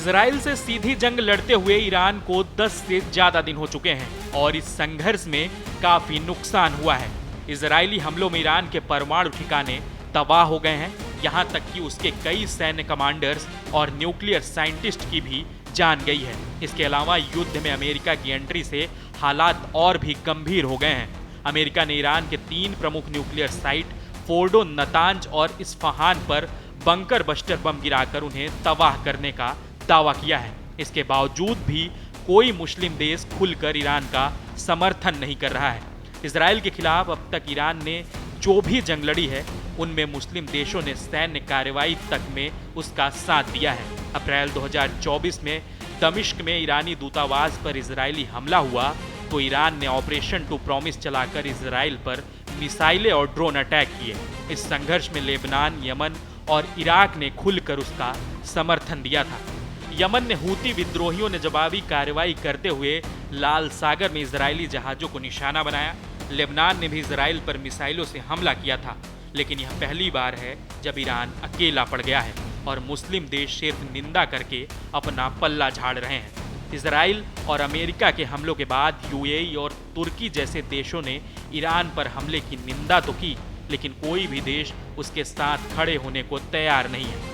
Israel से सीधी जंग लड़ते हुए ईरान को 10 से ज्यादा दिन हो चुके हैं और इस संघर्ष में काफी नुकसान हुआ है। इजरायली हमलों में ईरान के परमाणु ठिकाने तबाह हो गए हैं, यहाँ तक कि उसके कई सैन्य कमांडर्स और न्यूक्लियर साइंटिस्ट की भी जान गई है। इसके अलावा युद्ध में अमेरिका की एंट्री से हालात और भी गंभीर हो गए हैं। अमेरिका ने ईरान के 3 प्रमुख न्यूक्लियर साइट फोर्डो, नतांज और इस्फहान पर बंकर बस्टर बम गिराकर उन्हें तबाह करने का दावा किया है। इसके बावजूद भी कोई मुस्लिम देश खुलकर ईरान का समर्थन नहीं कर रहा है। इजराइल के खिलाफ अब तक ईरान ने जो भी जंग लड़ी है उनमें मुस्लिम देशों ने सैन्य कार्रवाई तक में उसका साथ दिया है। अप्रैल 2024 में दमिश्क में ईरानी दूतावास पर इजरायली हमला हुआ तो ईरान ने ऑपरेशन टू प्रॉमिस चलाकर इजराइल पर मिसाइलें और ड्रोन अटैक किए। इस संघर्ष में लेबनान, यमन और इराक ने खुलकर उसका समर्थन दिया था। यमन ने हूती विद्रोहियों ने जवाबी कार्रवाई करते हुए लाल सागर में इजरायली जहाजों को निशाना बनाया। लेबनान ने भी इजराइल पर मिसाइलों से हमला किया था, लेकिन यह पहली बार है जब ईरान अकेला पड़ गया है और मुस्लिम देश सिर्फ निंदा करके अपना पल्ला झाड़ रहे हैं। इजराइल और अमेरिका के हमलों के बाद यूएई और तुर्की जैसे देशों ने ईरान पर हमले की निंदा तो की, लेकिन कोई भी देश उसके साथ खड़े होने को तैयार नहीं है।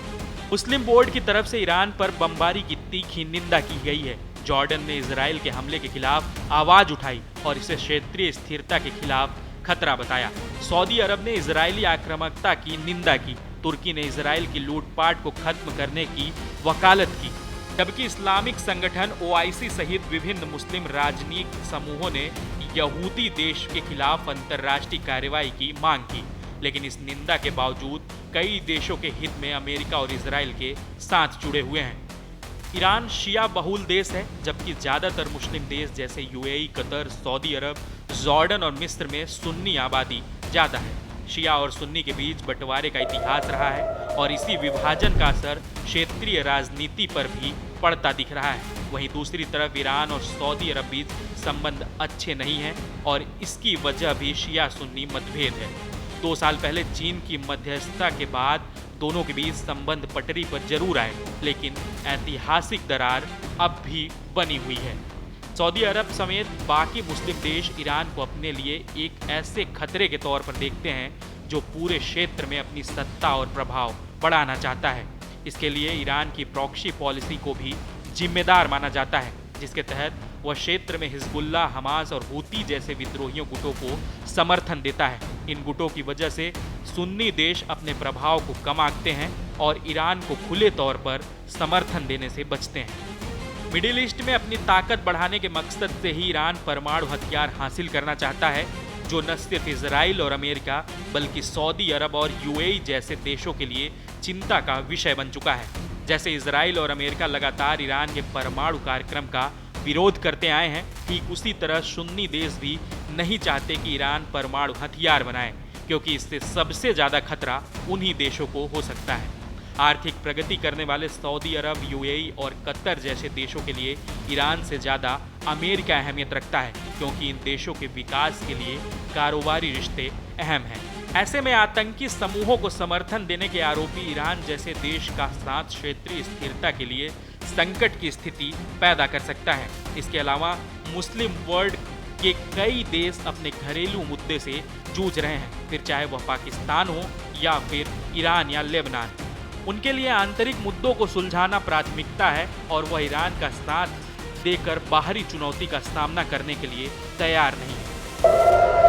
मुस्लिम बोर्ड की तरफ से ईरान पर बमबारी की तीखी निंदा की गई है। जॉर्डन ने इजराइल के हमले के खिलाफ आवाज उठाई और इसे क्षेत्रीय स्थिरता के खिलाफ खतरा बताया। सऊदी अरब ने इजरायली आक्रामकता की निंदा की। तुर्की ने इजराइल की लूटपाट को खत्म करने की वकालत की, जबकि इस्लामिक संगठन ओआईसी सहित विभिन्न मुस्लिम राजनीतिक समूहों ने यहूदी देश के खिलाफ अंतर्राष्ट्रीय कार्रवाई की मांग की। लेकिन इस निंदा के बावजूद कई देशों के हित में अमेरिका और इजराइल के साथ जुड़े हुए हैं। ईरान शिया बहुल देश है, जबकि ज्यादातर मुस्लिम देश जैसे यूएई, कतर, सऊदी अरब, जॉर्डन और मिस्र में सुन्नी आबादी ज्यादा है। शिया और सुन्नी के बीच बंटवारे का इतिहास रहा है और इसी विभाजन का असर क्षेत्रीय राजनीति पर भी पड़ता दिख रहा है। वहीं दूसरी तरफ ईरान और सऊदी अरब बीच संबंध अच्छे नहीं हैं और इसकी वजह भी शिया सुन्नी मतभेद है। 2 साल पहले चीन की मध्यस्थता के बाद दोनों के बीच संबंध पटरी पर जरूर आए, लेकिन ऐतिहासिक दरार अब भी बनी हुई है। सऊदी अरब समेत बाकी मुस्लिम देश ईरान को अपने लिए एक ऐसे खतरे के तौर पर देखते हैं जो पूरे क्षेत्र में अपनी सत्ता और प्रभाव बढ़ाना चाहता है। इसके लिए ईरान की प्रॉक्सी पॉलिसी को भी जिम्मेदार माना जाता है, जिसके तहत वह क्षेत्र में हिजबुल्लाह, हमास और हूती जैसे विद्रोहियों गुटों को समर्थन देता है। इन गुटों की वजह से सुन्नी देश अपने प्रभाव को कम आंकते हैं और ईरान को खुले तौर पर समर्थन देने से बचते हैं। मिडिल ईस्ट में अपनी ताकत बढ़ाने के मकसद से ही ईरान परमाणु हथियार हासिल करना चाहता है, जो न सिर्फ इजराइल और अमेरिका बल्कि सऊदी अरब और यूएई जैसे देशों के लिए चिंता का विषय बन चुका है। जैसे इजराइल और अमेरिका लगातार ईरान के परमाणु कार्यक्रम का विरोध करते आए हैं, ठीक उसी तरह सुन्नी देश भी नहीं चाहते कि ईरान परमाणु हथियार बनाए, क्योंकि इससे सबसे ज्यादा खतरा उन्हीं देशों को हो सकता है। आर्थिक प्रगति करने वाले सऊदी अरब, यूएई और कतर जैसे देशों के लिए ईरान से ज़्यादा अमेरिका अहमियत रखता है, क्योंकि इन देशों के विकास के लिए कारोबारी रिश्ते अहम हैं। ऐसे में आतंकी समूहों को समर्थन देने के आरोपी ईरान जैसे देश का साथ क्षेत्रीय स्थिरता के लिए संकट की स्थिति पैदा कर सकता है। इसके अलावा मुस्लिम वर्ल्ड के कई देश अपने घरेलू मुद्दे से जूझ रहे हैं, फिर चाहे वह पाकिस्तान हो या फिर ईरान या लेबनान। उनके लिए आंतरिक मुद्दों को सुलझाना प्राथमिकता है और वह ईरान का साथ देकर बाहरी चुनौती का सामना करने के लिए तैयार नहीं है।